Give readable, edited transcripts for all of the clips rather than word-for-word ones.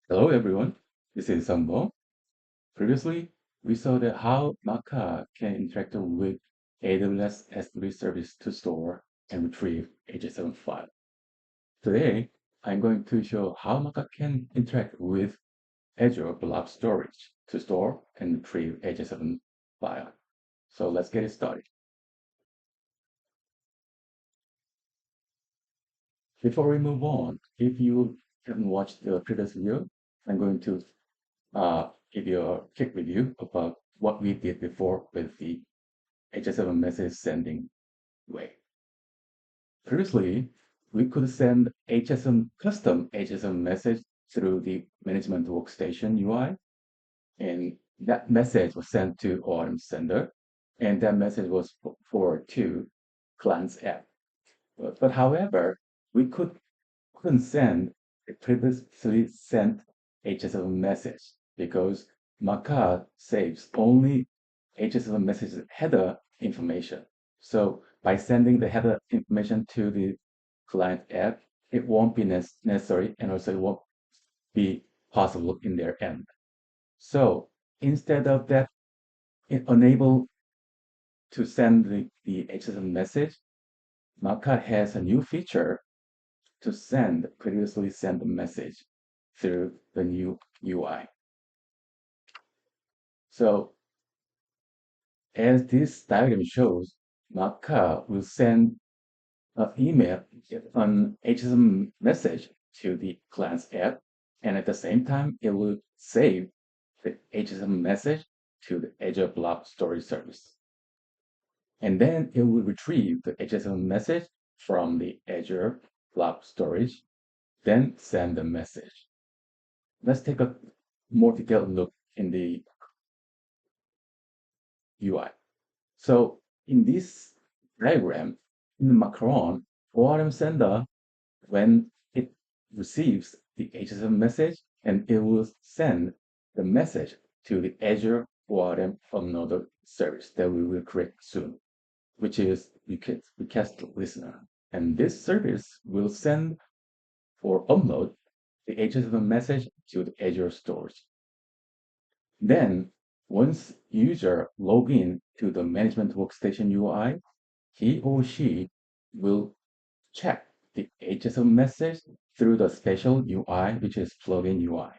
Hello everyone, this is Sambo. Previously, we saw that how Maca can interact with AWS S3 service to store and retrieve HL7 file. Today, I'm going to show how Maca can interact with Azure Blob Storage to store and retrieve HL7 file. So let's get it started. Before we move on, if you haven't watched the previous video, I'm going to give you a quick review about what we did before with the HL7 message sending way. Previously, we could send HSM custom HSM message through the management workstation UI, and that message was sent to ORM sender, and that message was forwarded to client's app. But however, we couldn't send a previously sent HSM message because Maca saves only HSM message header information. So by sending the header information to the client app, it won't be necessary and also it won't be possible in their end. So instead of that, it unable to send the HSM message, Maca has a new feature to send previously sent message through the new UI. So as this diagram shows, Maca will send an email, an HSM message to the client's app, and at the same time, it will save the HSM message to the Azure Blob Storage service. And then it will retrieve the HSM message from the Azure Blob Storage, then send the message. Let's take a more detailed look in the UI. So in this diagram, in the Macron, ORM sender, when it receives the HSM message, and it will send the message to the Azure ORM another service that we will create soon, which is request listener. And this service will send or upload the HSM message to the Azure storage. Then, once user log in to the management workstation UI, he or she will check the HSM message through the special UI, which is plugin UI.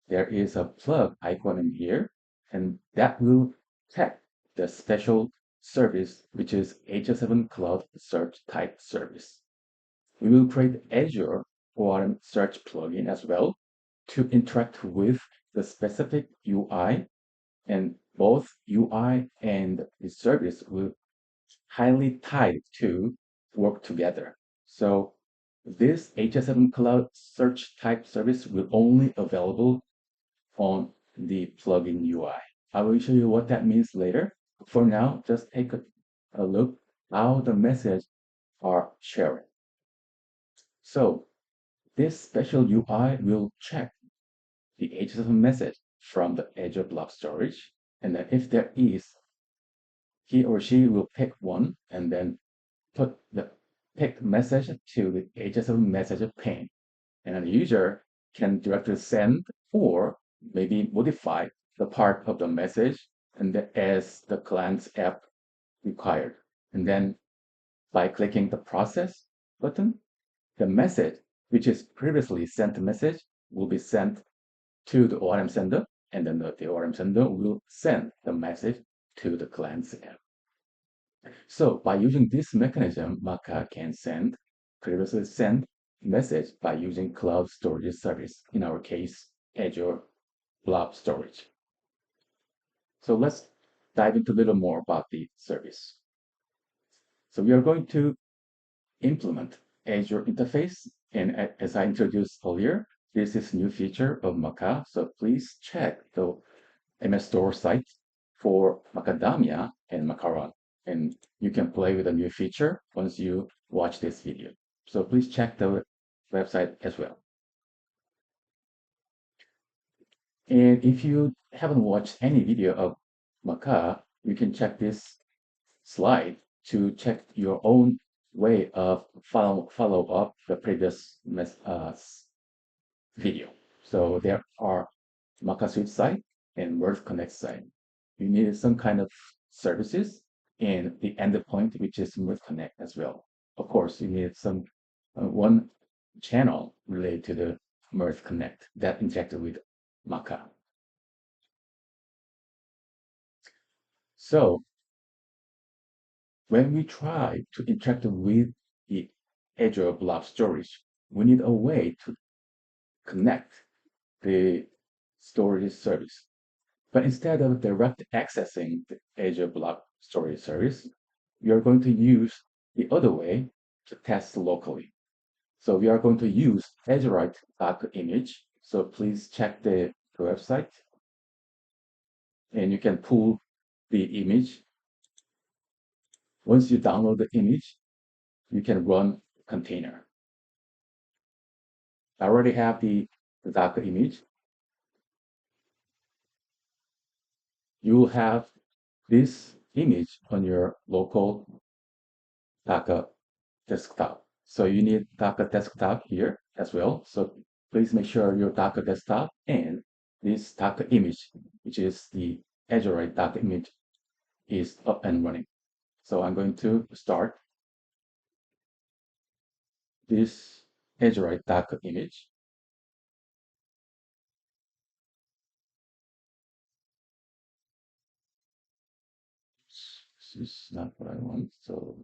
There is a plug icon in here, and that will check the special service, which is HL7 Cloud Search Type Service. We will create Azure ORM Search plugin as well to interact with the specific UI, and both UI and the service will highly tied to work together. So this HL7 Cloud Search Type Service will only available on the plugin UI. I will show you what that means later. For now, just take a look how the messages are shared. So this special UI will check the HSM message from the Azure Blob Storage, and then if there is, he or she will pick one and then put the picked message to the HSM message pane. And the user can directly send or maybe modify the part of the message and as the client's app required. And then by clicking the process button, the message, which is previously sent message, will be sent to the ORM sender, and then the ORM sender will send the message to the client's app. So by using this mechanism, Maca can send previously sent message by using cloud storage service, in our case, Azure Blob Storage. So let's dive into a little more about the service. So we are going to implement Azure interface, and as I introduced earlier, this is new feature of Maca, so please check the MS Store site for Macadamia and Macaron, and you can play with a new feature once you watch this video. So please check the website as well. And if you haven't watched any video of Maca, you can check this slide to check your own way of follow up the previous video. So there are Maca Suite side and Word Connect side. You need some kind of services and the endpoint, which is Word Connect as well. Of course, you need some one channel related to the Merge Connect that interacted with Maca. So when we try to interact with the Azure Blob Storage, we need a way to connect the storage service. But instead of direct accessing the Azure Blob Storage service, we are going to use the other way to test locally. So we are going to use Azurite Docker image. So please check the website and you can pull the image. Once you download the image, you can run container. I already have the Docker image. You will have this image on your local Docker desktop. So you need Docker desktop here as well. So please make sure your Docker desktop and this Docker image, which is the Azurite Docker image, is up and running. So I'm going to start this Azurite Docker image. This is not what I want. So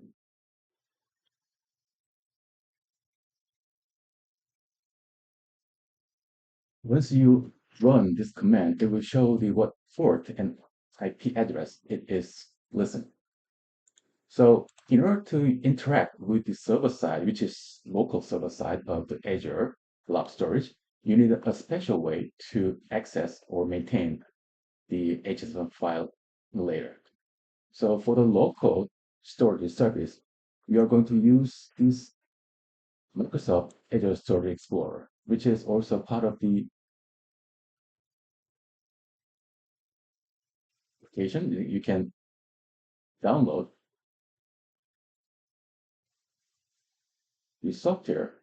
once you run this command, it will show the what port and IP address it is listening. So in order to interact with the server side, which is local server side of the Azure Blob Storage, you need a special way to access or maintain the HL7 file later. So for the local storage service, we are going to use this Microsoft Azure Storage Explorer, which is also part of the application. You can download the software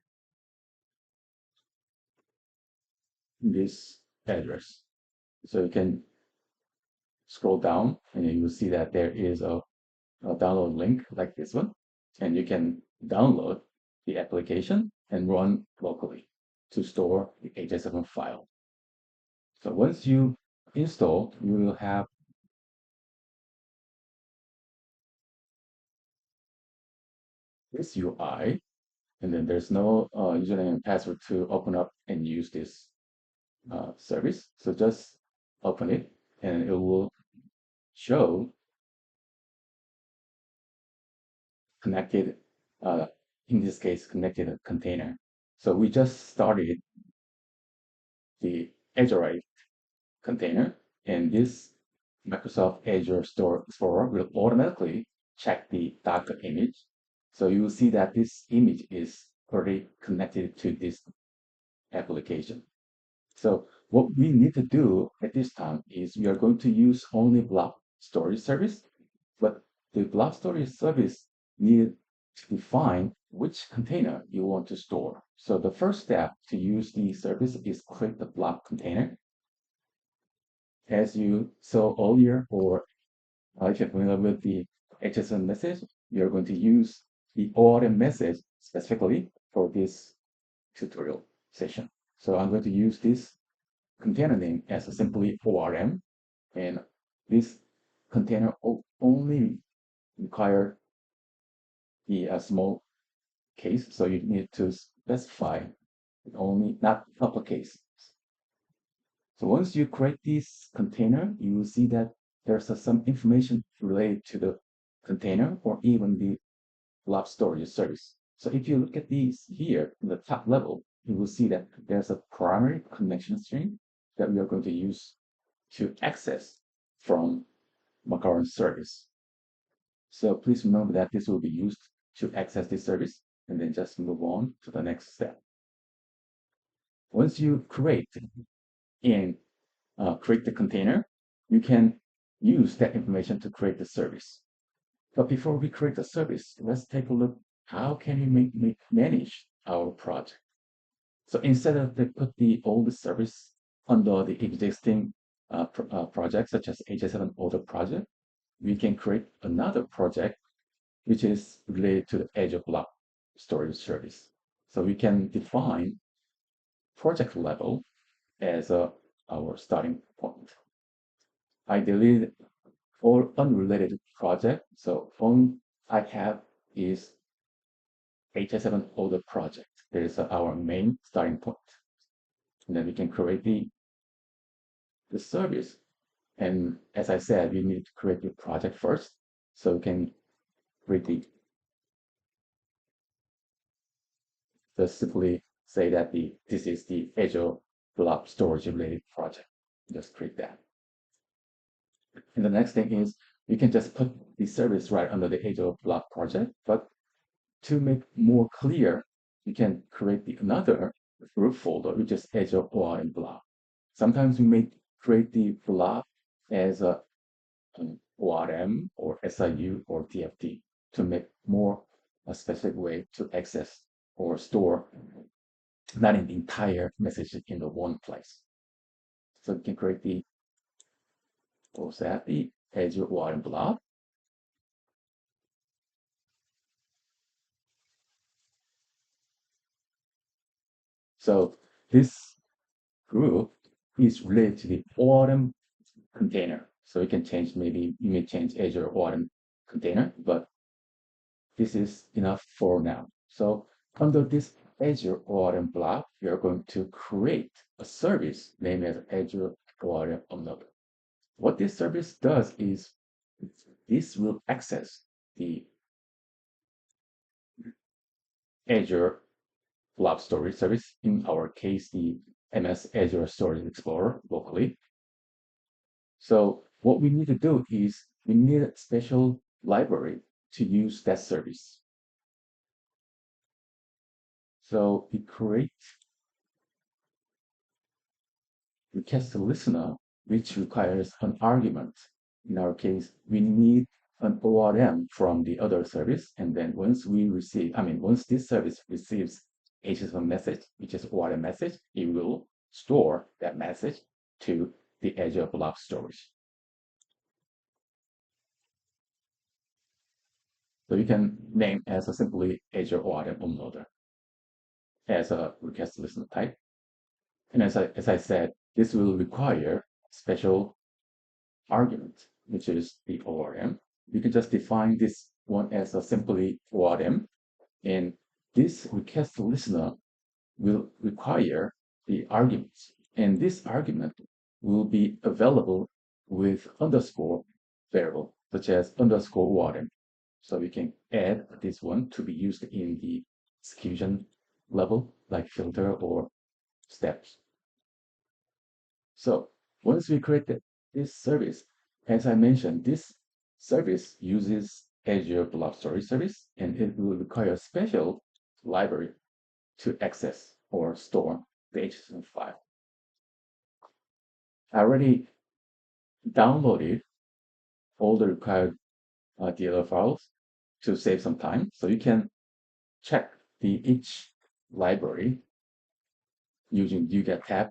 in this address. So you can scroll down and you will see that there is a download link like this one, and you can download the application and run locally to store the HL7 file. So once you install, you will have this UI, and then there's no username and password to open up and use this service. So just open it, and it will show connected, in this case, connected container. So we just started the Azurite container, and this Microsoft Azure Storage Explorer will automatically check the Docker image. So you will see that this image is already connected to this application. So what we need to do at this time is we are going to use only blob storage service, but the blob storage service needs to define which container you want to store. So the first step to use the service is create the blob container. As you saw earlier, or if you're familiar with the HSN message, you're going to use the ORM message specifically for this tutorial session. So I'm going to use this container name as a simply ORM, and this container only require the small case, so you need to specify only not uppercase. So once you create this container, you will see that there's some information related to the container or even the blob storage service. So if you look at these here in the top level, you will see that there's a primary connection string that we are going to use to access from Macaron service. So please remember that this will be used to access this service, and then just move on to the next step. Once you create and create the container, you can use that information to create the service. But before we create the service, let's take a look how can we manage our project. So instead of they put the old service under the existing project, such as HL7 older project, we can create another project which is related to the Azure Blob Storage service. So we can define project level as our starting point. I deleted all unrelated project. So all I have is HL7 older project. There is our main starting point. And then we can create the service. And as I said, we need to create the project first. So we can create just simply say that this is the Azure Blob Storage related project. Just create that. And the next thing is we can just put the service right under the Azure Blob project. But to make more clear, you can create another root folder, which is Azure ORM Blob. Sometimes we may create the blob as an ORM or SIU or DFT to make more a specific way to access or store not an entire message in the one place. So we can create the Azure ORM Blob. So this group is related to the ORM container. So you can change, maybe you may change Azure ORM container, but this is enough for now. So under this Azure ORM block, we are going to create a service named as Azure ORM Unloader. What this service does is this will access the Azure Blob Storage service, in our case, the MS Azure Storage Explorer locally. So what we need to do is we need a special library to use that service. So we create request listener, which requires an argument. In our case, we need an ORM from the other service. And then once this service receives HL7 message, which is ORM message, it will store that message to the Azure Blob Storage. So you can name as a simply Azure ORM Unloader as a request listener type. And as I said, this will require special argument, which is the ORM. You can just define this one as a simply ORM, and this request listener will require the arguments, and this argument will be available with underscore variable, such as underscore ORM. So we can add this one to be used in the execution level, like filter or steps. So once we create this service, as I mentioned, this service uses Azure Blob Storage service, and it will require a special library to access or store the HL7 file. I already downloaded all the required DLL files to save some time, so you can check each library using UGET tab,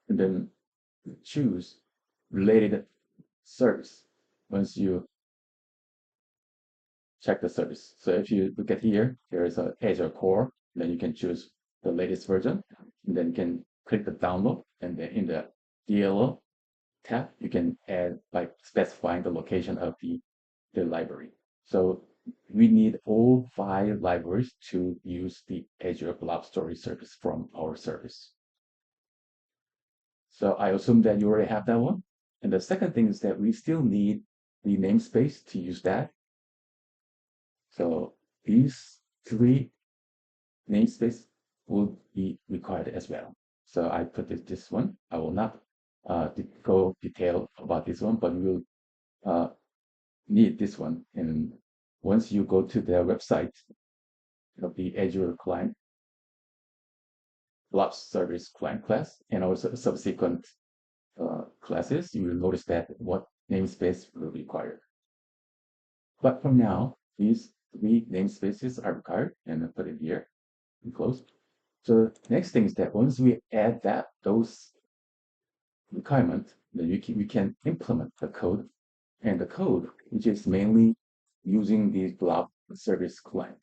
and then choose related service once you check the service. So if you look at here, there is an Azure Core, then you can choose the latest version, and then you can click the download, and then in the DLL tab, you can add by specifying the location of the library. So we need all 5 libraries to use the Azure Blob Storage service from our service. So I assume that you already have that one. And the second thing is that we still need the namespace to use that. So these 3 namespace will be required as well. So I put this one. I will not go detail about this one, but we will need this one. And once you go to their website of the Azure client, Blob Service client class, and also subsequent classes, you will notice that what namespace will be required. But for now, these 3 namespaces are required, and I put it here and close. So next thing is that once we add those requirements, then we can implement the code, and the code which is mainly using the blob service client.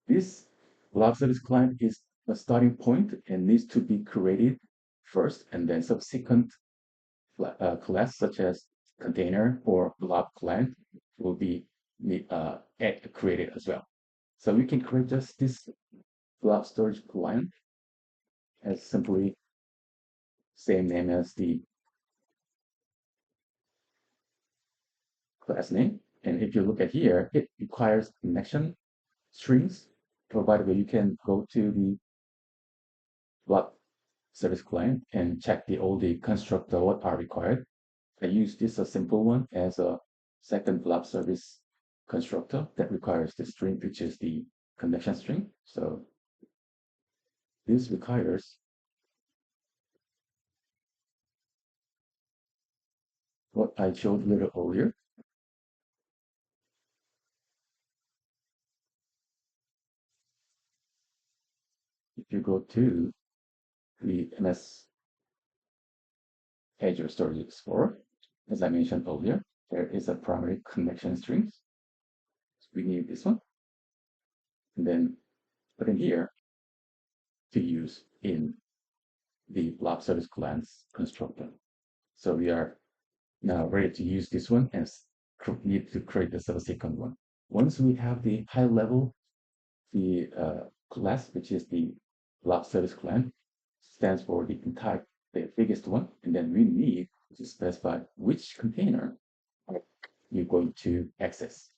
This blob service client is a starting point and needs to be created first, and then subsequent class such as container or blob client will be created as well. So we can create just this blob storage client as simply same name as the class name. And if you look at here, it requires connection strings. So by the way, you can go to the blob service client and check all the constructor what are required. I use this a simple one as a second blob service constructor that requires the string, which is the connection string. So this requires what I showed a little earlier. If you go to the MS Azure Storage Explorer, as I mentioned earlier, there is a primary connection string. So we need this one, and then put in here to use in the blob service client's constructor. So we are now ready to use this one and need to create the subsequent one. Once we have the high level, the class, which is the blob service client, stands for the entire, the biggest one, and then we need to specify which container you're going to access.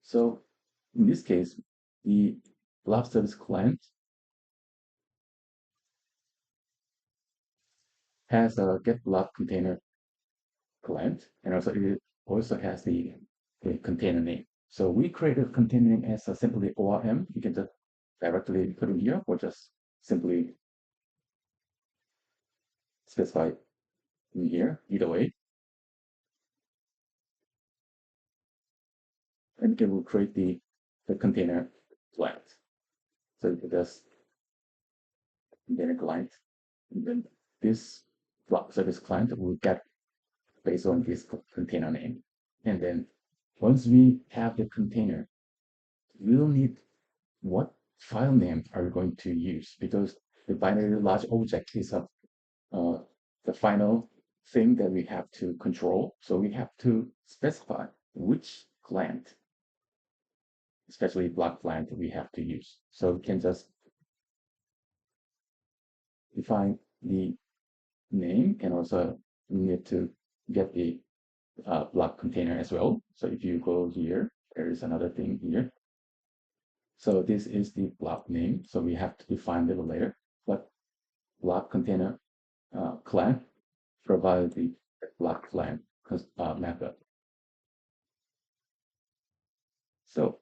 So in this case, the blob service client has a get blob container client, and also it also has the container name. So we created container name as simply ORM. You can just directly put in here, or just simply specify in here, either way. And it will create the container client. So it does container client, and then this blob service client will get based on this container name. And then once we have the container, we'll need what file name are we going to use, because the binary large object is the final thing that we have to control. So we have to specify which client, especially blob client, we have to use. So we can just define the name, and also we need to get the blob container as well. So if you go here, there is another thing here. So this is the blob name. So we have to define a little later, but blob container client provide the blob client method. So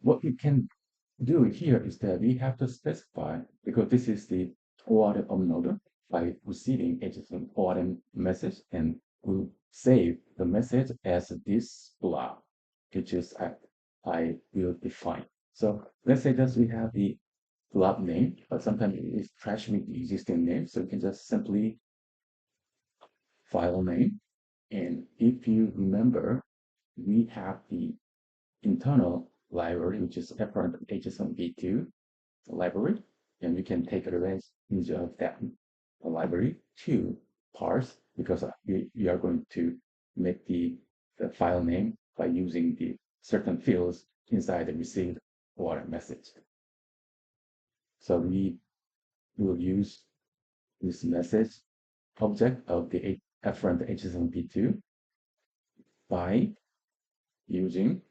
what we can do here is that we have to specify, because this is the ORM uploader, by receiving HL7 ORM message, and we'll save the message as this blob, which is I will define. So let's say that we have the blob name, but sometimes it is trash with the existing name. So you can just simply file name. And if you remember, we have the internal library, which is apparent HL7v2 library, and we can take advantage of that library to parse, because we are going to make the file name by using the certain fields inside the received ORM message. So we will use this message object of the afferent HL7v2 by using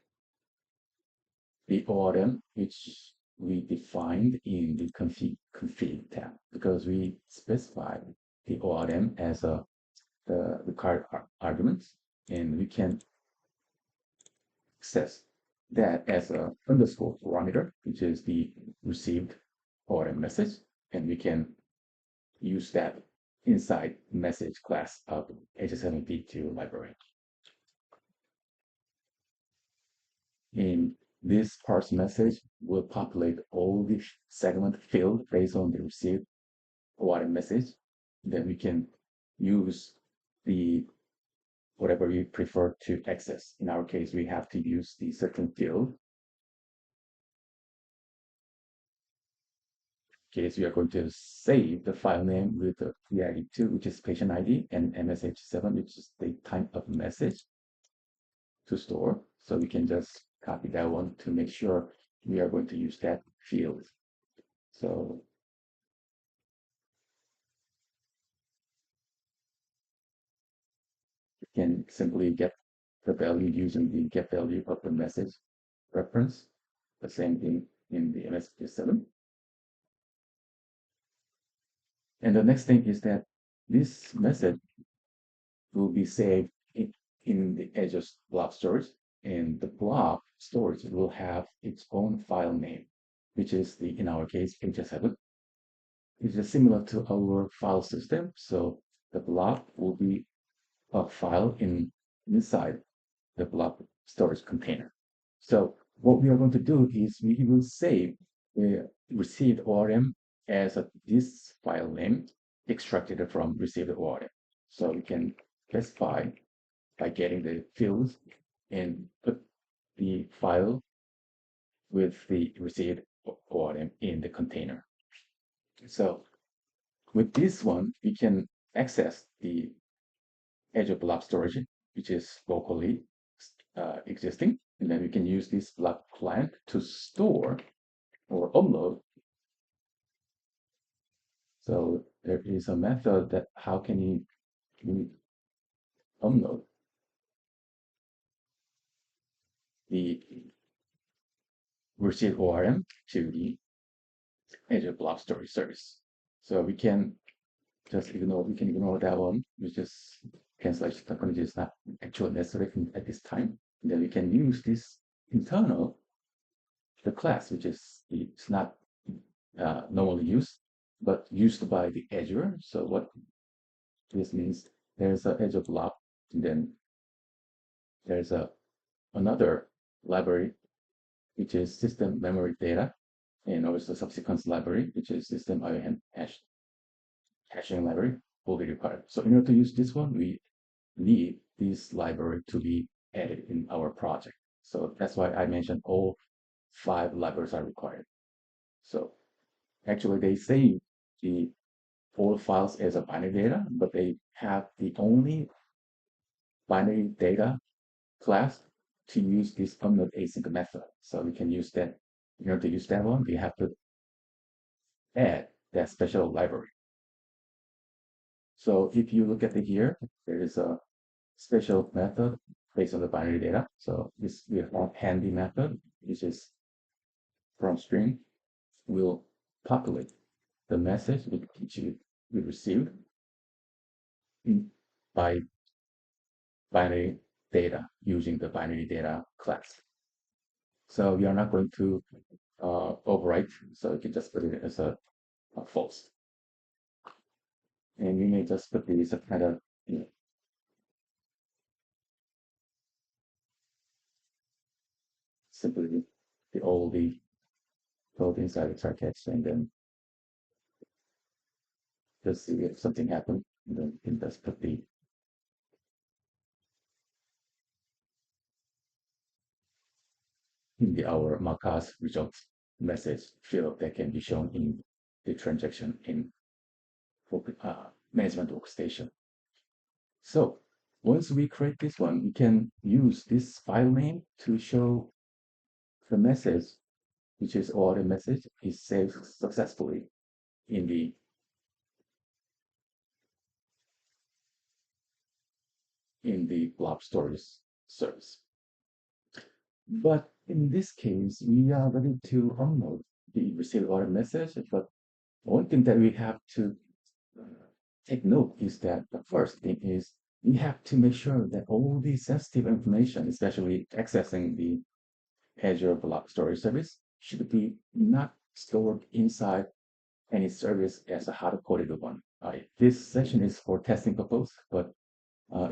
the ORM, which we defined in the config tab, because we specified the ORM as the required arguments, and we can access that as a underscore parameter, which is the received ORM message, and we can use that inside message class of HL7v2 library. And this parse message will populate all the segment field based on the received ORM message. Then we can use the whatever we prefer to access. In our case, we have to use the certain field. In case we are going to save the file name with the PID2, which is patient ID, and MSH7, which is the type of message to store. So we can just copy that one to make sure we are going to use that field. So we can simply get the value using the get value of the message reference. The same thing in the MS7. And the next thing is that this message will be saved in the Azure Blob Storage, and the blob storage will have its own file name, which is in our case, HL7. It is similar to our file system, so the blob will be a file inside the blob storage container. So what we are going to do is we will save the received ORM as this file name extracted from received ORM. So we can specify by getting the fields and put the file with the received ORM in the container. So with this one, we can access the Azure Blob Storage, which is locally existing, and then we can use this blob client to store or upload. So there is a method that how can you upload the received ORM to the Azure Blob Storage service. So we can just ignore that one. We just cancellation technology is not actually necessary at this time. And then we can use this internal the class, which is it's not normally used, but used by the Azure. So what this means, there's an Azure blob, and then there's another library, which is system memory data, and also subsequence library, which is system IO hashing library will be required. So in order to use this one, we need this library to be added in our project. So that's why I mentioned all 5 libraries are required. So actually they save the all files as a binary data, but they have the only binary data class to use this upload async method. So we can use that. In order to use that one, we have to add that special library. So if you look at it here, there is a special method based on the binary data. So this we have handy method, which is from string, will populate the message which we received by binary data using the binary data class. So we are not going to overwrite, so you can just put it as a false. And we may just put these kind of simply all the code inside the try catch, and then just see if something happened, and then you can just put the our Maca's results message field that can be shown in the transaction in management workstation. So once we create this one, we can use this file name to show the message, which is all the message is saved successfully in the blob storage service. But in this case, we are ready to upload the received order message. But one thing that we have to take note is that the first thing is we have to make sure that all the sensitive information, especially accessing the Azure Blob Storage service, should be not stored inside any service as a hard-coded one. This session is for testing purpose, but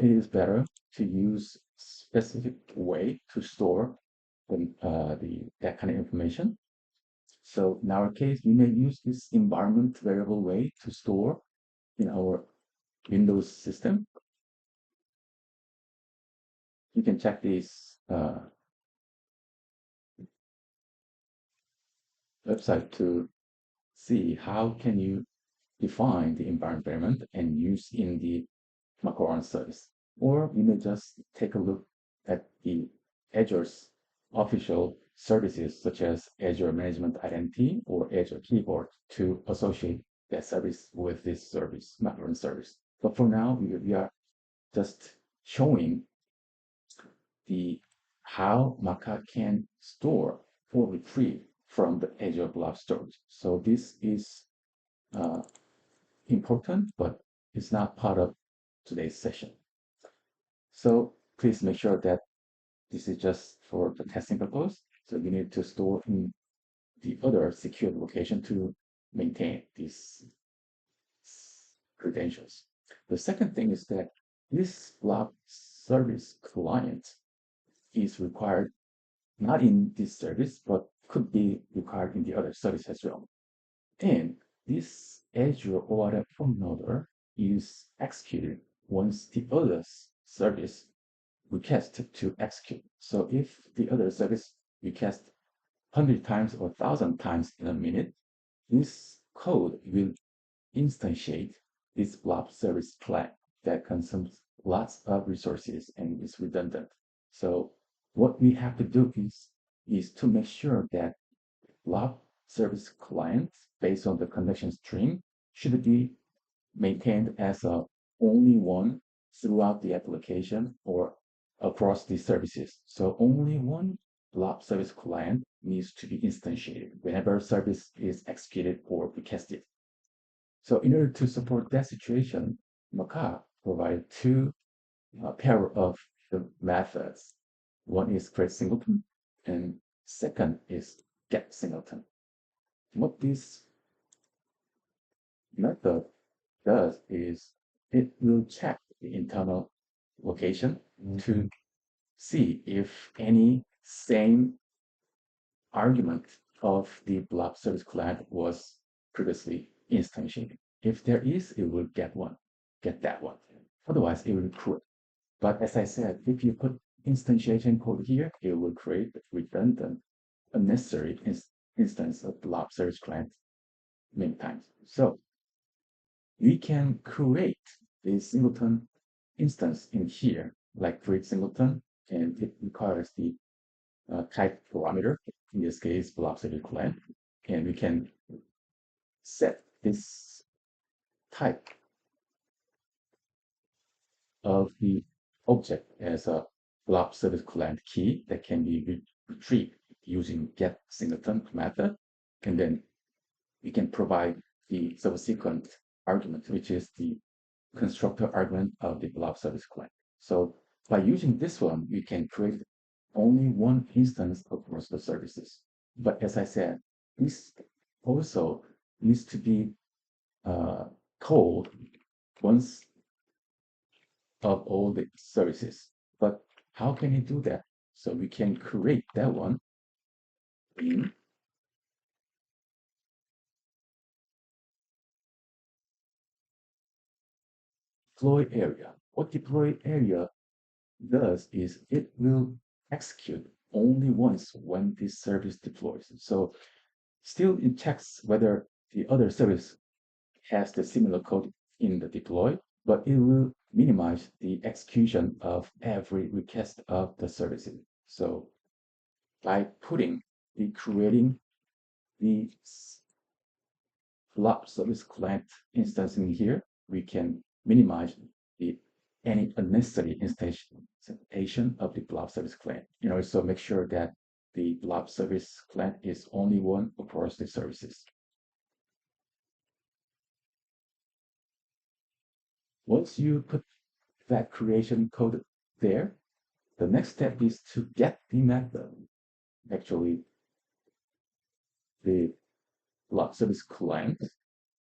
it is better to use specific way to store that kind of information. So in our case, we may use this environment variable way to store in our Windows system. You can check this website to see how can you define the environment and use in the Maca service. Or you may just take a look at the Azure's official services such as Azure Management Identity or Azure Keyboard to associate that service with this service, Maca service. But for now, we are just showing the how Maca can store or retrieve from the Azure Blob Storage. So this is uh, important, but it's not part of today's session. So please make sure that this is just for the testing purpose. So you need to store in the other secure location to maintain these credentials. The second thing is that this blob service client is required not in this service, but could be required in the other service as well. And this Azure ORM loader is executed once the other service request to execute. So if the other service requests 100 times or 1,000 times in a minute, this code will instantiate this blob service client that consumes lots of resources and is redundant. So what we have to do is to make sure that blob service client based on the connection string should be maintained as a only one throughout the application or across the services. So only one blob service client needs to be instantiated whenever service is executed or requested. So in order to support that situation, Maca provides two pair of the methods. One is create singleton, and second is get singleton. What this method does is it will check the internal location to see if any same argument of the blob service client was previously instantiated. If there is, it will get that one. Otherwise, it will create. But as I said, if you put instantiation code here, it will create redundant, unnecessary instance of blob service client many times. So we can create a singleton instance in here, like create singleton, and it requires the type parameter, in this case, blob service client, and we can set this type of the object as a blob service client key that can be retrieved using get singleton method, and then we can provide the subsequent argument, which is the constructor argument of the blob service client. So by using this one, we can create only one instance across the services. But as I said, this also needs to be called once of all the services. But how can you do that? So we can create that one in deploy area. What deploy area does is it will execute only once when this service deploys. So still it checks whether the other service has the similar code in the deploy, but it will minimize the execution of every request of the services. So by creating the blob service client instance in here, we can minimize any unnecessary instantiation of the blob service client. So make sure that the blob service client is only one across the services. Once you put that creation code there, the next step is to get the method, actually the blob service client.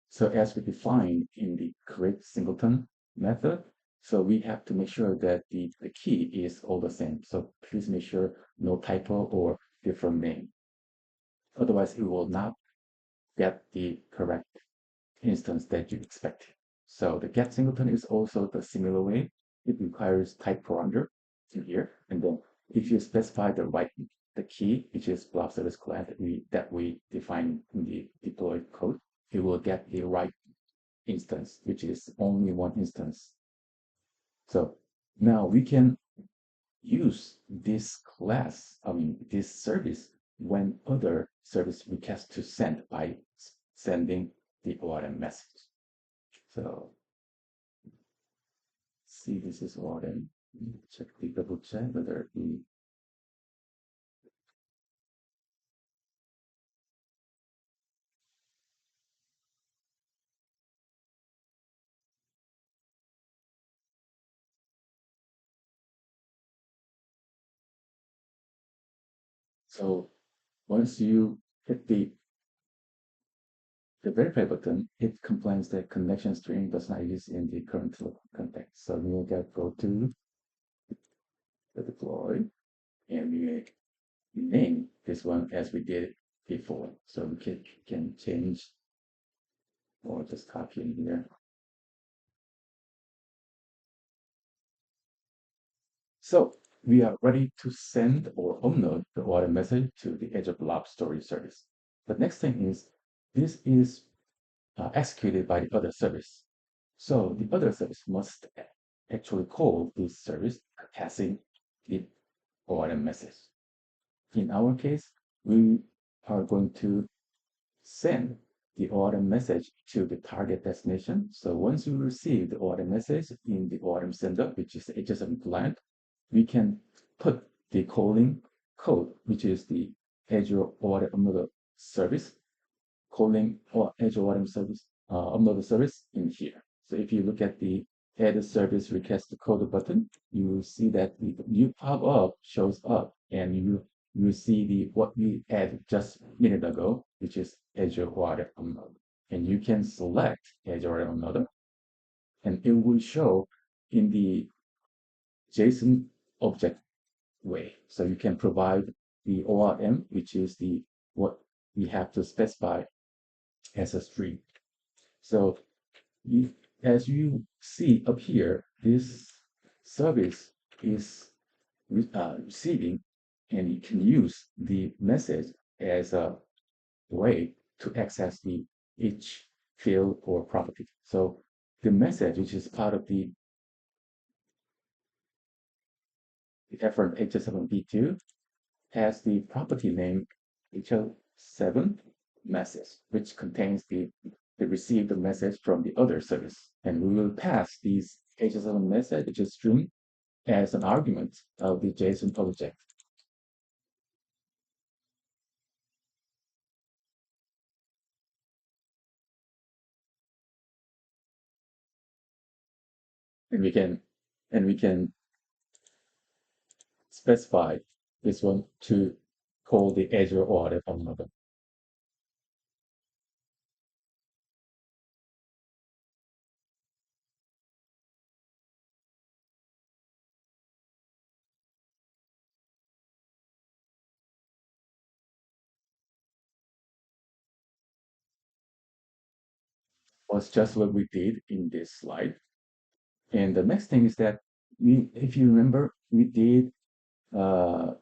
So as we defined in the create singleton method, So we have to make sure that the key is all the same. So please make sure no typo or different name. Otherwise, it will not get the correct instance that you expect. So the get singleton is also the similar way. It requires type parameter in here. And then if you specify the key, which is blob service client that we define in the deployed code, it will get the right instance, which is only one instance. So now we can use this class, this service when other service request to send by sending the ORM message. So see, this is ORM. Check the double check whether the so once you hit the verify button, it complains that connection string does not exist in the current context. So we will go to the deploy and we name this one as we did before. So we can change or just copy in here. So we are ready to send or upload the order message to the Azure Blob Storage service. The next thing is this is executed by the other service. So the other service must actually call this service passing the order message. In our case, we are going to send the order message to the target destination. So once you receive the order message in the order sender, which is the HL7 client, we can put the calling code, which is the Azure Order Uploader service, calling or Azure Order service uploader service in here. So if you look at the add service request code button, you will see that the new pop-up shows up, and you see the what we added just a minute ago, which is Azure Order Uploader. And you can select Azure Order Uploader, and it will show in the JSON object way. So you can provide the ORM, which is the what we have to specify as a string. So as you see up here, this service is receiving, and you can use the message as a way to access each field or property. So the message, which is part of the different HL7B2, has the property name HL7 message, which contains the received message from the other service. And we will pass these HL7 message, which is string, as an argument of the JSON object. And we can specify this one to call the Azure order uploader. Was just what we did in this slide. And the next thing is that if you remember, we did by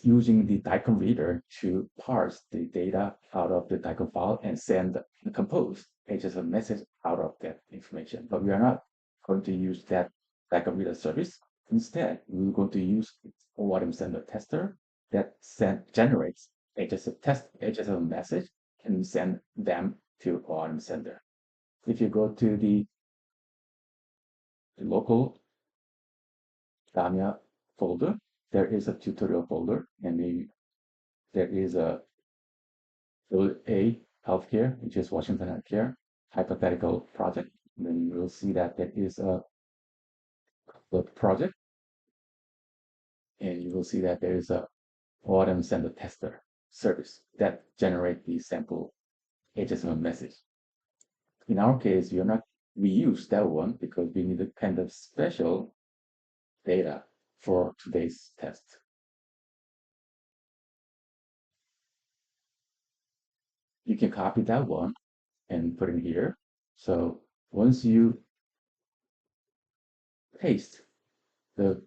using the DICOM reader to parse the data out of the DICOM file and send the compose pages of message out of that information. But we are not going to use that DICOM reader service. Instead, we're going to use ORM sender tester that generates HSM message and send them to ORM sender. If you go to the local Damia folder, there is a tutorial folder, and there is a healthcare, which is Washington Healthcare hypothetical project. And then you will see that there is a project, and you will see that there is a ORM sender tester service that generate the sample HSML message. In our case, we are not we use that one because we need a kind of special data for today's test. You can copy that one and put it here. So once you paste the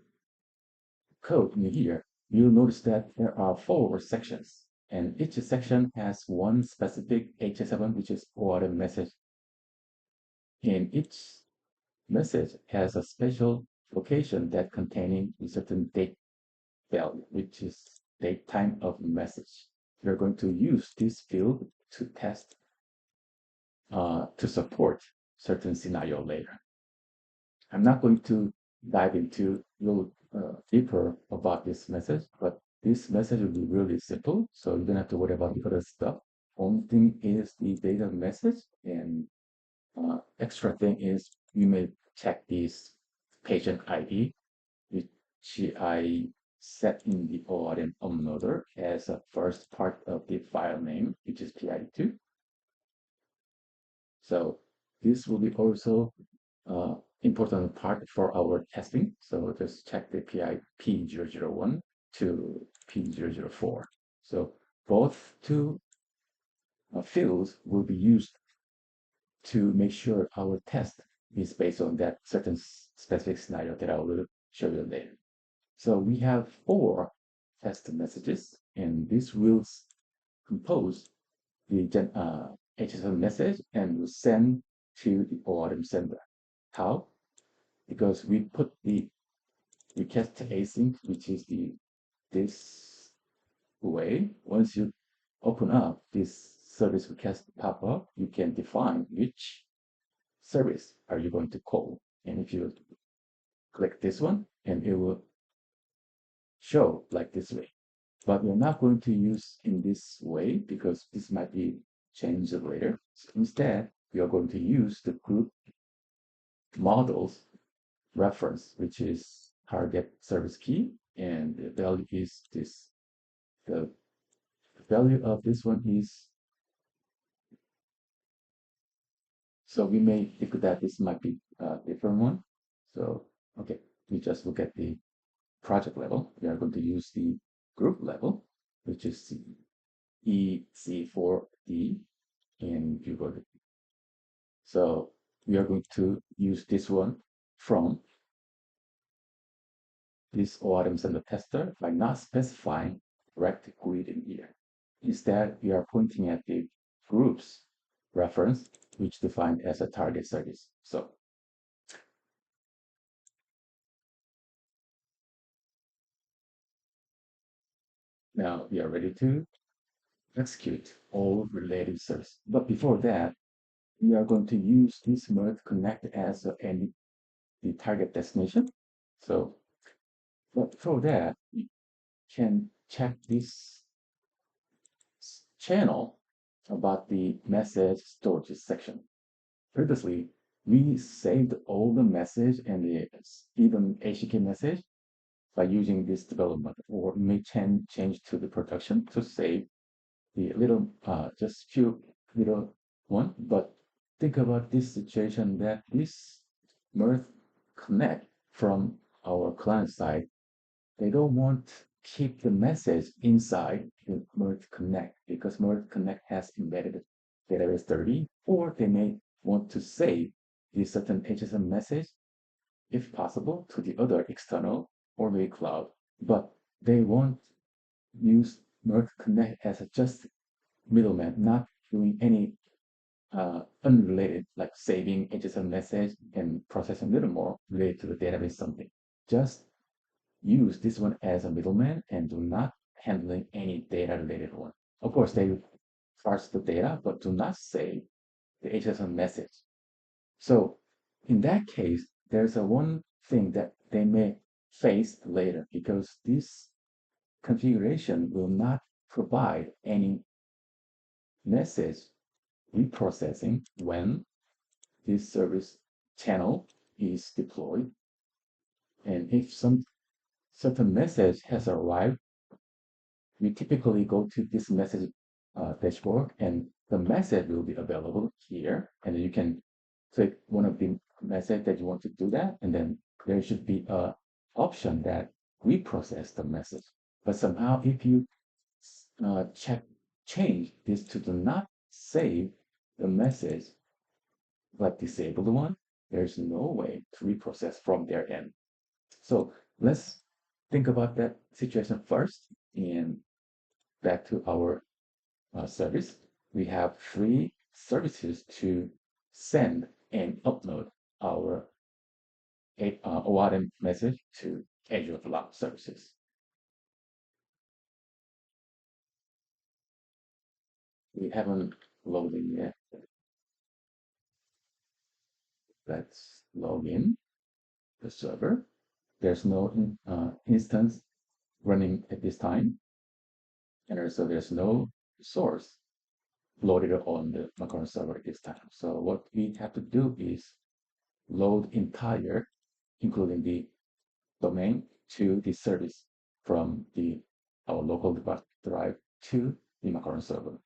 code in here, you'll notice that there are 4 sections, and each section has one specific HL7, which is order message. And each message has a special location that containing a certain date value, which is date time of message. We're going to use this field to test, to support certain scenario later. I'm not going to dive into a little deeper about this message, but this message will be really simple, so you don't have to worry about the other stuff. Only thing is the data message, and extra thing is you may check this patient ID, which I set in the ORM uploader as a first part of the file name, which is PID2. So this will be also important part for our testing. So just check the PI P001 to P004. So both two fields will be used to make sure our test is based on that certain specific scenario that I will show you later. So we have 4 test messages, and this will compose the HSM message and will send to the ORM sender. How? Because we put the request async, which is this way. Once you open up this service request pop-up, you can define which service are you going to call. And if you click this one, and it will show like this way. But we're not going to use in this way because this might be changed later. So instead, we are going to use the group models reference, which is target service key, and the value is this. The value of this one is, so we may think that this might be a different one. So, okay, we just look at the project level. We are going to use the group level, which is EC4D, and you go to. So we are going to use this one from this ORM sender tester by not specifying direct GUID in here. Instead, we are pointing at the groups reference, which defined as a target service. So now we are ready to execute all related service. But before that, we are going to use this merge connect as the target destination. So, but before that, we can check this channel about the message storage section. Previously, we saved all the message and the even HTTP message by using this development, or may change to the production to save the little, just few little one. But think about this situation that this merge connect from our client side, they don't want keep the message inside the merge connect because merge connect has embedded database 30, or they may want to save the certain HSM message, if possible, to the other external or maybe cloud, but they won't use merge connect as a just middleman, not doing any unrelated, like saving HSM message and processing a little more related to the database something. Just use this one as a middleman and do not handling any data related one. Of course, they parse the data, but do not save the HSM message. So in that case, there's a one thing that they may face later because this configuration will not provide any message reprocessing when this service channel is deployed. And if some certain message has arrived, we typically go to this message dashboard, and the message will be available here, and you can So if one of the message that you want to do that, and then there should be a option that reprocess the message. But somehow if you change this to do not save the message, but disable the one, there's no way to reprocess from their end. So let's think about that situation first. And back to our service, we have three services to send and upload our ORM message to Azure Blob services. We haven't loaded yet. Let's log in the server. There's no instance running at this time, and also there's no source loaded on the Maca server at this time. So what we have to do is load entire, including the domain, to the service from our local drive to the Maca server.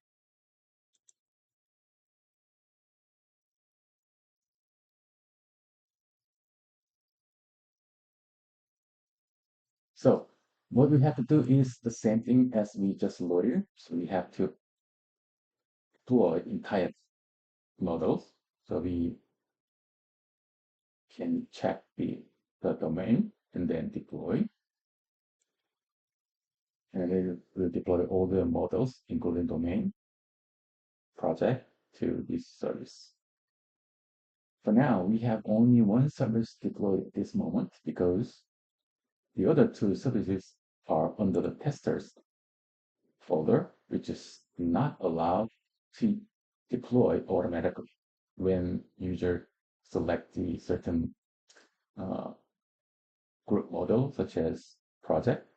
So what we have to do is the same thing as we just loaded. So we have to deploy entire models. So we can check the domain and then deploy. And then we'll deploy all the models, including domain, project, to this service. For now, we have only one service deployed at this moment because the other two services are under the testers folder, which is not allowed to deploy automatically when user select the certain group model, such as project.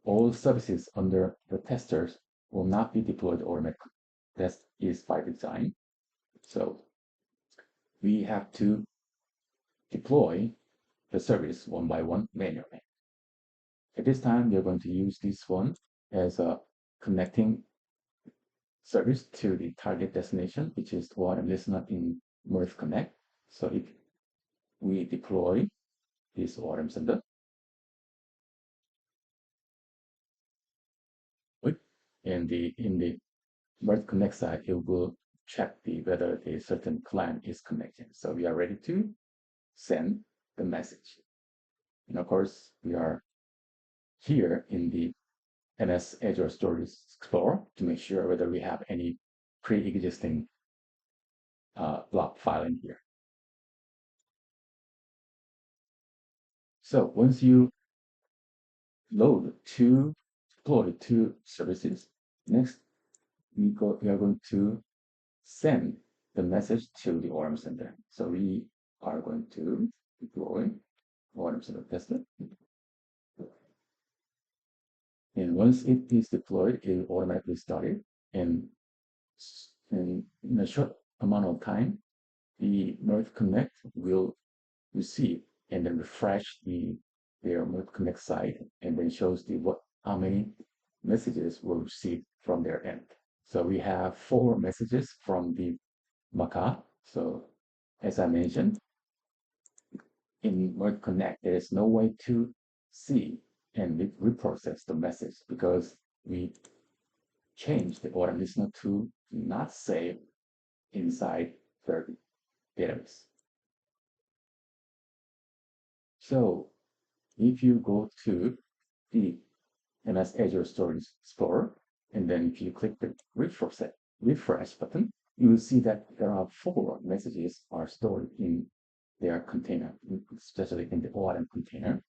All services under the testers will not be deployed automatically. That is by design. So we have to deploy the service one by one manually. At this time, we are going to use this one as a connecting service to the target destination, which is ORM listener in Mirth Connect. So if we deploy this ORM sender, in the Mirth Connect side, it will check whether a certain client is connected. So we are ready to send the message. And of course, we are here in the MS Azure Storage Explorer to make sure whether we have any pre-existing blob file in here. So once you deploy two services, next we are going to send the message to the ORM sender. So we are going to deploy ORM sender testnet. And once it is deployed, it will automatically start it. And in a short amount of time, the Mirth Connect will receive and then refresh their Mirth Connect site and then shows how many messages were received from their end. So we have 4 messages from the Maca. So as I mentioned, in Mirth Connect, there is no way to see and reprocess the message because we changed the order listener to not save inside the database. So if you go to the MS Azure Storage Explorer, and then if you click the refresh button, you will see that there are 4 messages are stored in their container, especially in the ORM container.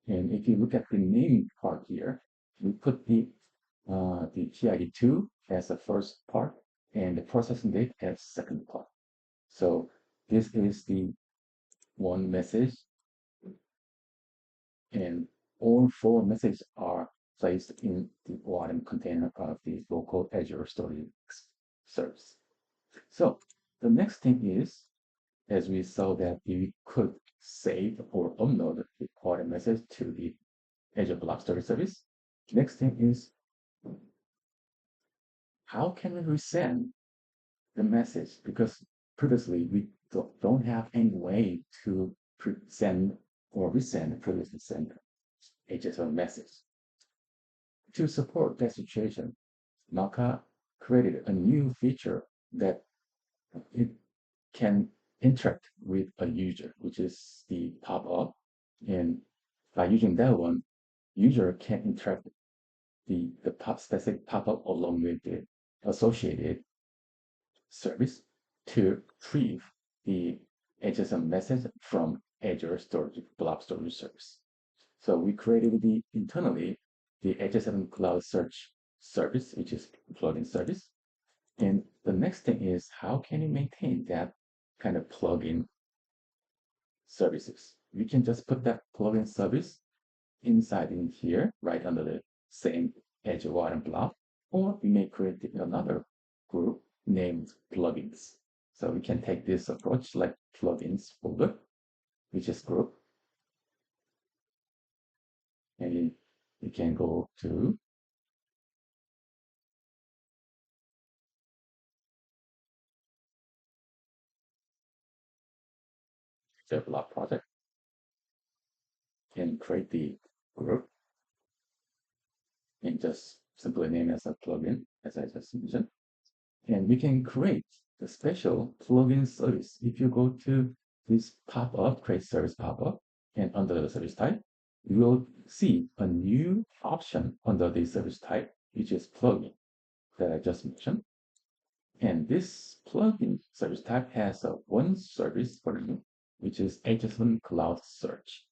And if you look at the naming part here, we put the PID2 as the first part and the processing date as second part. So this is the one message, and all 4 messages are placed in the ORM container of the local Azure Storage service. So the next thing is, as we saw that we could save or upload the ORM message to the Azure Blob Storage service. Next thing is, how can we resend the message? Because previously we don't have any way to send or resend previously sent HL7 message. To support that situation, Maca created a new feature that it can interact with a user, which is the pop-up. And by using that one, user can interact the specific pop-up along with the associated service to retrieve the HL7 message from Azure Storage Blob Storage service. So we created internally the HL7 Cloud Search service, which is plugin service. And the next thing is how can you maintain that kind of plugin services? We can just put that plugin service inside in here, right under the same Azure Water Blob, or we may create another group named plugins. So we can take this approach like plugins folder, which is group, and we can go to the blob project and create the group and just simply name as a plugin, as I just mentioned. And we can create the special plugin service. If you go to this pop-up, create service pop-up, and under the service type, you will see a new option under the service type, which is plugin that I just mentioned. And this plugin service type has one service for you, which is HL7 Cloud Search.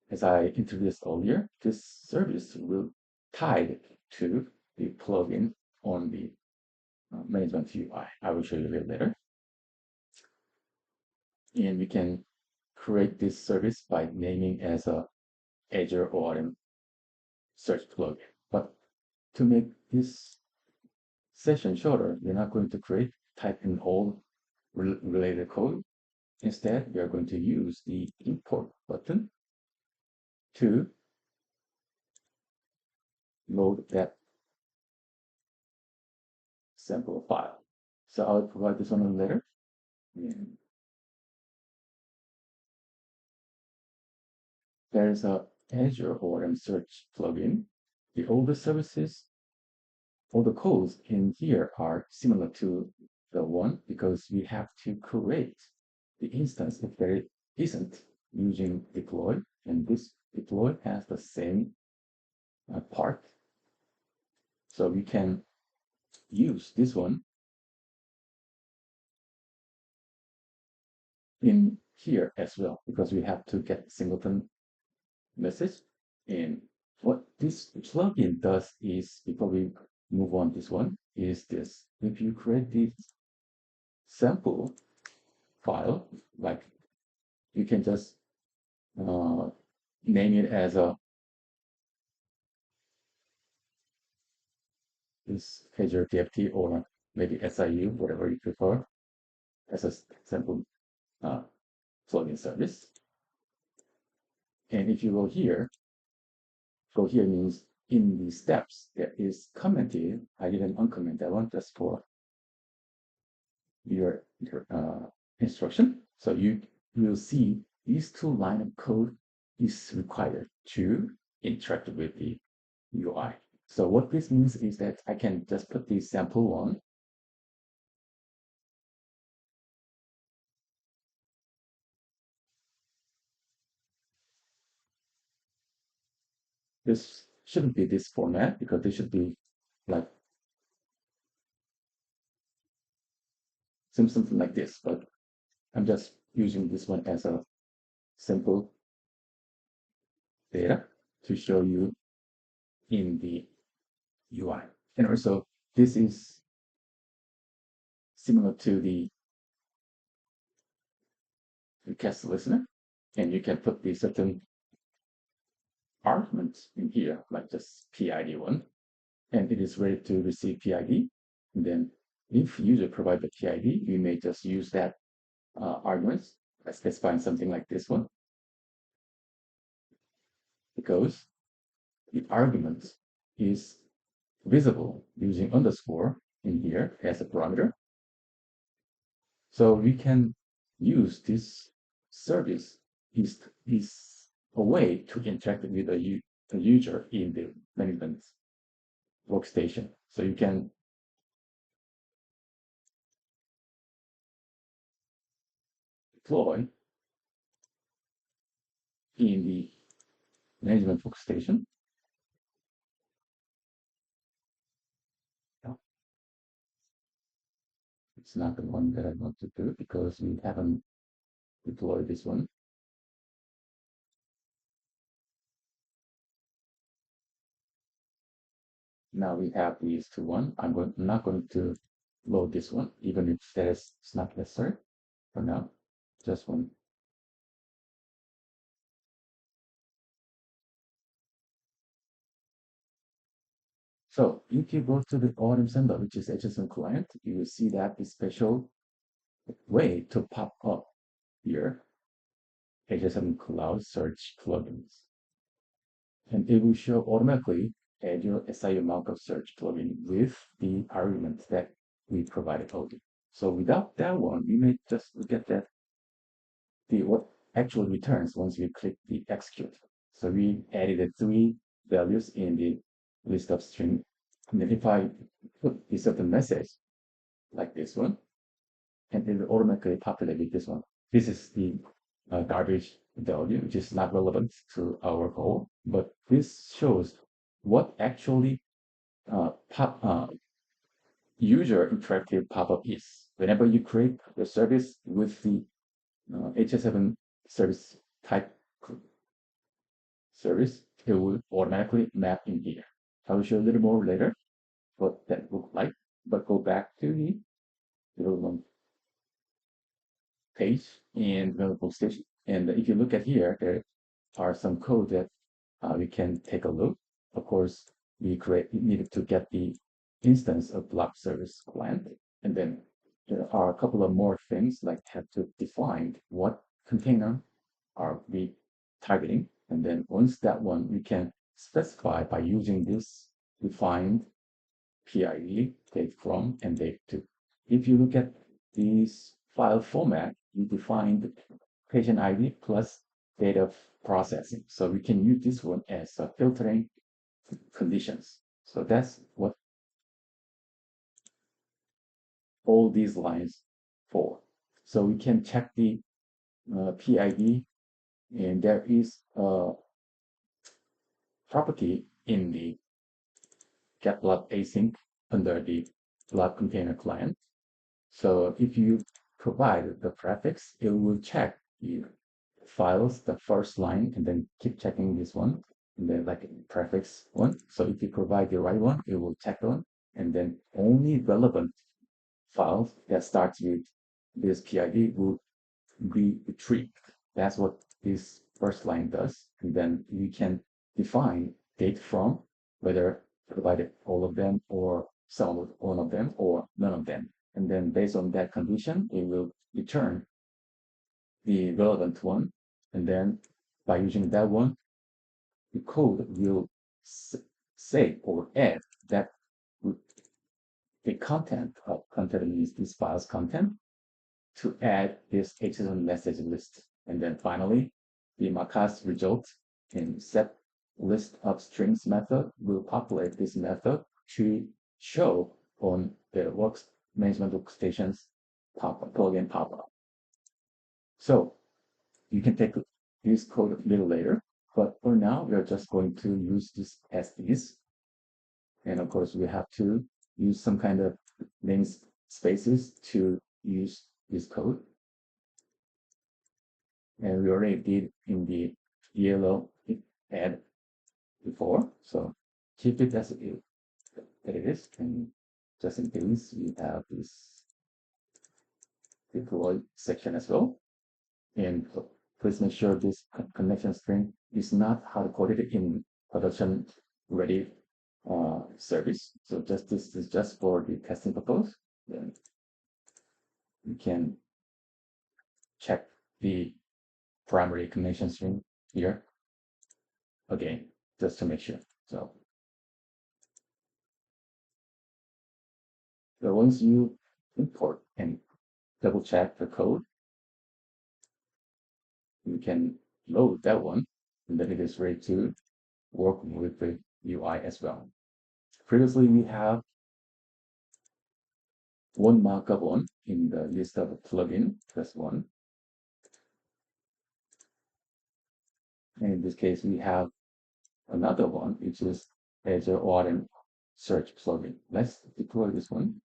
As I introduced earlier, this service will tie to the plugin on the management UI. I will show you a little later. And we can create this service by naming as a Azure ORM search plugin. But to make this session shorter, we're not going to type in all related code. Instead, we are going to use the import button to load that sample file. So I'll provide this one later. And there's a Azure ORM search plugin. The older services, all the codes in here are similar to the one because we have to create the instance if there isn't using deploy, and this deploy has the same part. So we can use this one in here as well because we have to get singleton message. And what this plugin does is, before we move on this one, is this. If you create this sample file, like you can just name it as this Azure DFT or maybe SIU, whatever you prefer, as a sample plugin service. And if you go here means in the steps that is commented. I didn't uncomment that one just for your instruction. So you will see these two lines of code is required to interact with the UI. So what this means is that I can just put the sample one. This shouldn't be this format because this should be like something like this, but I'm just using this one as a simple data to show you in the UI. And also this is similar to the request listener, and you can put the certain arguments in here, like just PID one, and it is ready to receive PID. And then if user provide the PID, we may just use that arguments by specifying something like this one, because the argument is visible using underscore in here as a parameter. So we can use this service is a way to interact with the user in the management workstation. So you can deploy in the management workstation. No, it's not the one that I want to do because we haven't deployed this one. Now we have these two one. I'm not going to load this one, even if that is it's not necessary for now. Just one. So if you go to the Autumn Sender, which is HSM client, you will see that the special way to pop up here, HSM Cloud Search plugins. And it will show automatically Azure SIU Markup Search plugin with the arguments that we provided earlier. So without that one, we may just get that the what actual returns once we click the execute. So we added the three values in the list of string. And then if I put a certain message like this one, and it will automatically populate with this one. This is the garbage value, which is not relevant to our goal, but this shows what actually user interactive pop-up is. Whenever you create a service with the HL7 service type service, it will automatically map in here. I will show a little more later what that looks like, but go back to the development page and development station. And if you look at here, there are some code that we can take a look. Of course, we needed to get the instance of blob service client, and then there are a couple of more things like have to define what container are we targeting, and then once that one we can specify by using this defined PID date from and date to. If you look at this file format, you define the patient ID plus date of processing. So we can use this one as filtering conditions. So that's what all these lines for. So we can check the PID, and there is a property in the get blob async under the blob container client. So if you provide the prefix, it will check the files, the first line, and then keep checking this one, and then like prefix one. So if you provide the right one, it will check on, and then only relevant files that starts with this PID will be retrieved. That's what this first line does. And then we can define date from, whether provided all of them or some of one of them or none of them. And then based on that condition, it will return the relevant one. And then by using that one, the code will say or add that the content of content means this file's content to add this HTML message list. And then finally, the Maca's result in set list of strings method will populate this method to show on the works management workstation's plugin pop-up. So you can take this code a little later, but for now, we are just going to use this as is. And of course, we have to use some kind of namespaces to use this code. And we already did in the yellow add before, so keep it as it is, and just in case we have this deploy section as well. And please make sure this connection string is not hard-coded in production ready service. So just this is just for the testing purpose. Then we can check the primary connection string here again, just to make sure. So once you import and double check the code, we can load that one, and then it is ready to work with the UI as well. Previously, we have one Maca one in the list of plugin, that's one. And in this case, we have another one, which is Azure Autumn Search plugin. Let's deploy this one.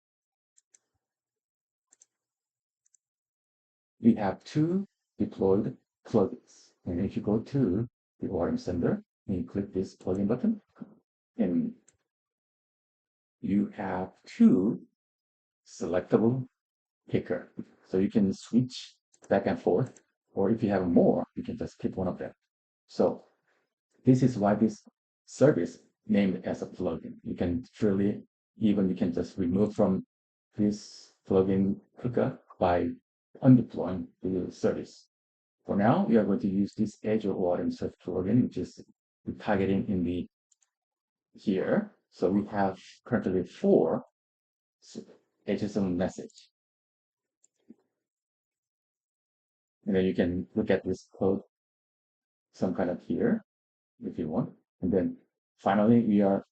We have two deployed plugins. And if you go to the Autumn Sender, and you click this plugin button, and you have two selectable picker. So you can switch back and forth, or if you have more, you can just pick one of them. So this is why this service named as a plugin. You can truly, even you can just remove from this plugin picker by undeploying the service. For now, we are going to use this Azure Autumn Search plugin, which is targeting in the here. So we have currently 4 HL7 message. And then you can look at this code some kind of here if you want. And then finally, we are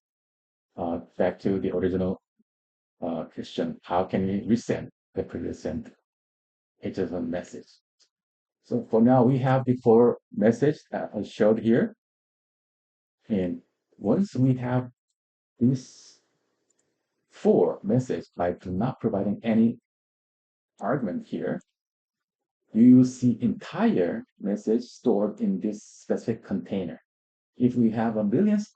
back to the original question. How can we resend the previous sent HL7 message? So for now, we have the 4 message that I showed here. And once we have this 4 message by not providing any argument here, you will see entire message stored in this specific container. If we have a millions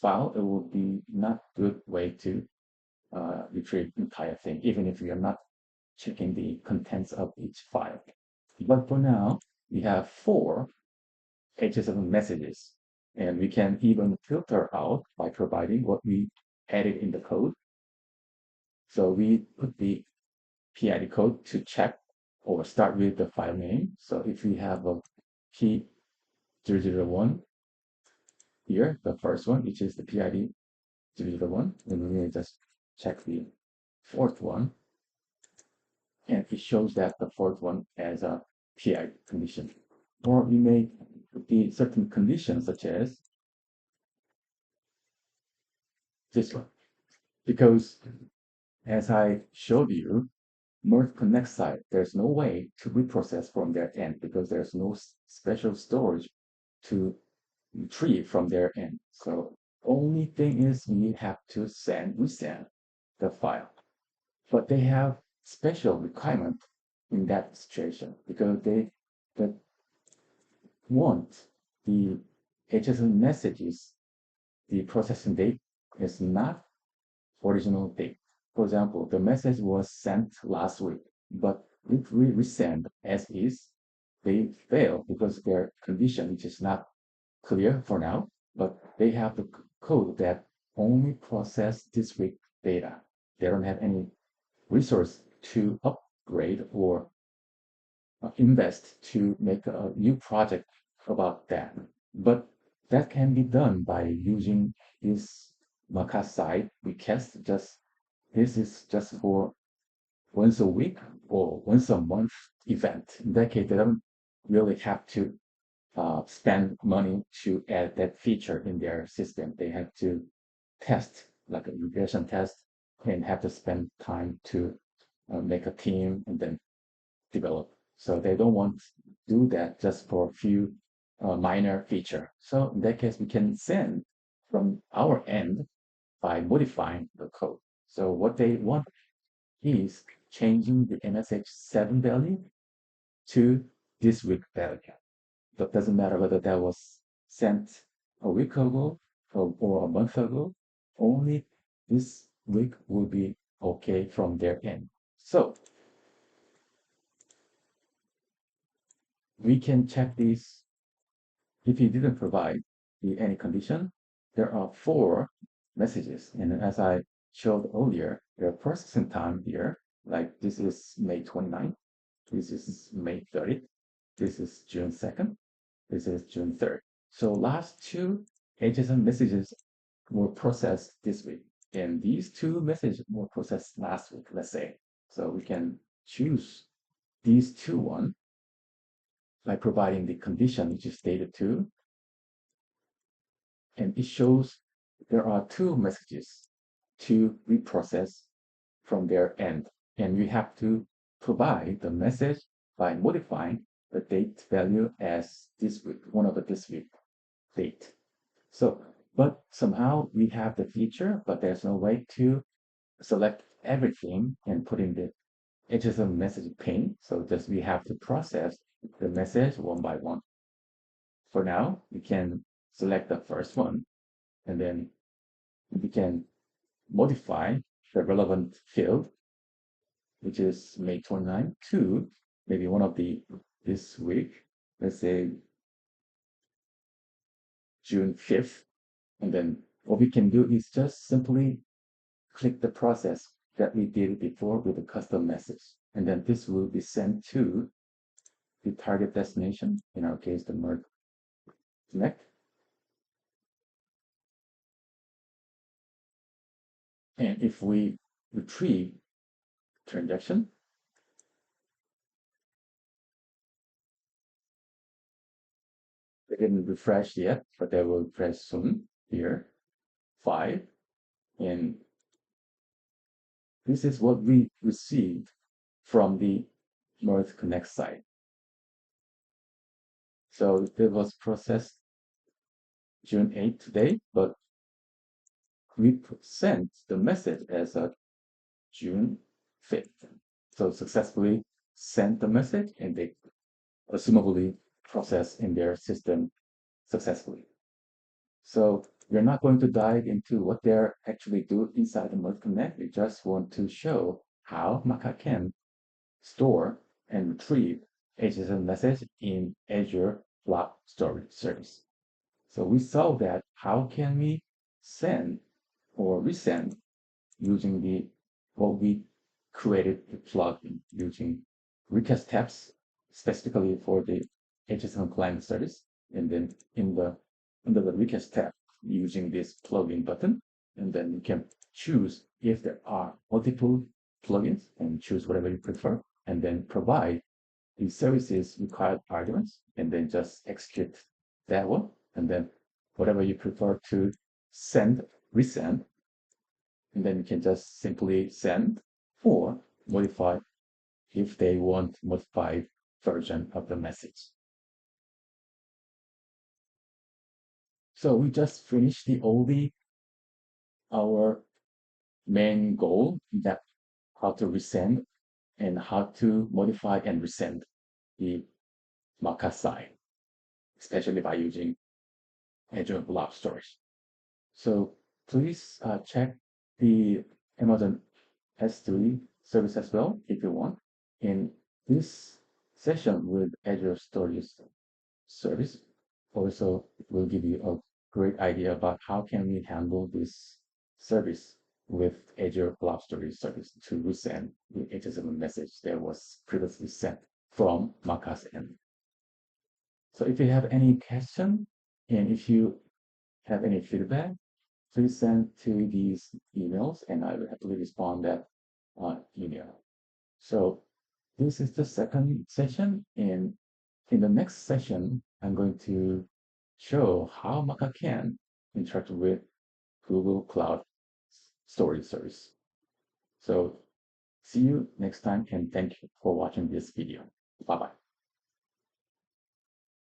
file, it will be not good way to retrieve entire thing, even if we are not checking the contents of each file. But for now, we have 4 HL7 messages, and we can even filter out by providing what we added in the code. So we put the PID code to check or start with the file name. So if we have a P001 here, the first one, which is the PID 001, then we just check the 4th one, and it shows that the 4th one as a PID condition. Or we may put the certain conditions such as this one, because as I showed you, Merge Connect side, there's no way to reprocess from their end because there's no special storage to retrieve from their end. So only thing is we have to resend the file. But they have special requirement in that situation because they want the HL7 messages, the processing date is not original date. For example, the message was sent last week, but if we resend as is, they fail because their condition, which is not clear for now, but they have the code that only process this week data. They don't have any resource to upgrade or invest to make a new project about that. But that can be done by using this Maca side request. This is just for once a week or once a month event. In that case, they don't really have to spend money to add that feature in their system. They have to test, like a regression test, and have to spend time to make a team and then develop. So they don't want to do that just for a few minor feature. So in that case, we can send from our end by modifying the code. So what they want is changing the MSH7 value to this week value. That doesn't matter whether that was sent a week ago or a month ago. Only this week will be okay from their end. So we can check this. If you didn't provide any condition, there are 4 messages. And as I showed earlier, the processing time here, like this is May 29th, this is May 30th, this is June 2nd, this is June 3rd. So last 2 HL7 messages were processed this week. And these 2 messages were processed last week, let's say. So we can choose these two one by providing the condition which is data 2, and it shows there are two messages to reprocess from their end, and we have to provide the message by modifying the date value as this week, one of the this week date. So, but somehow we have the feature, but there's no way to select everything and put in the HL7 message pane. So just we have to process the message one by one. For now, we can select the first one, and then we can modify the relevant field, which is May 29, to maybe one of the this week, let's say June 5th. And then what we can do is just simply click the process that we did before with the custom message. And then this will be sent to the target destination, in our case, the Merck Connect. And if we retrieve transaction, they didn't refresh yet, but they will refresh soon here, 5. And this is what we received from the Merck Connect site. So it was processed June 8th today, but we sent the message as a June 5th. So successfully sent the message, and they assumably processed in their system successfully. So we're not going to dive into what they're actually do inside the Merge Connect. We just want to show how Maca can store and retrieve HL7 message in Azure Blob Storage service. So we saw that how can we send or resend using the what we created the plugin using request tabs specifically for the HL7 client service, and then under the request tab using this plugin button, and then you can choose if there are multiple plugins and choose whatever you prefer, and then provide the services required arguments, and then just execute that one, and then whatever you prefer to send, resend, and then you can just simply send or modify if they want modified version of the message. So we just finished our main goal, that how to resend and how to modify and resend the Maca site, especially by using Azure Blob Storage. So please check the Amazon S3 service as well if you want. In this session with Azure Storage service, also will give you a great idea about how can we handle this service with Azure Blob Storage service to resend the HL7 message that was previously sent from Maca's end. So if you have any question, and if you have any feedback, please send to these emails, and I will happily respond that email. So this is the second session, and in the next session, I'm going to show how Maca can interact with Google Cloud Storage Service. So see you next time, and thank you for watching this video. Bye-bye.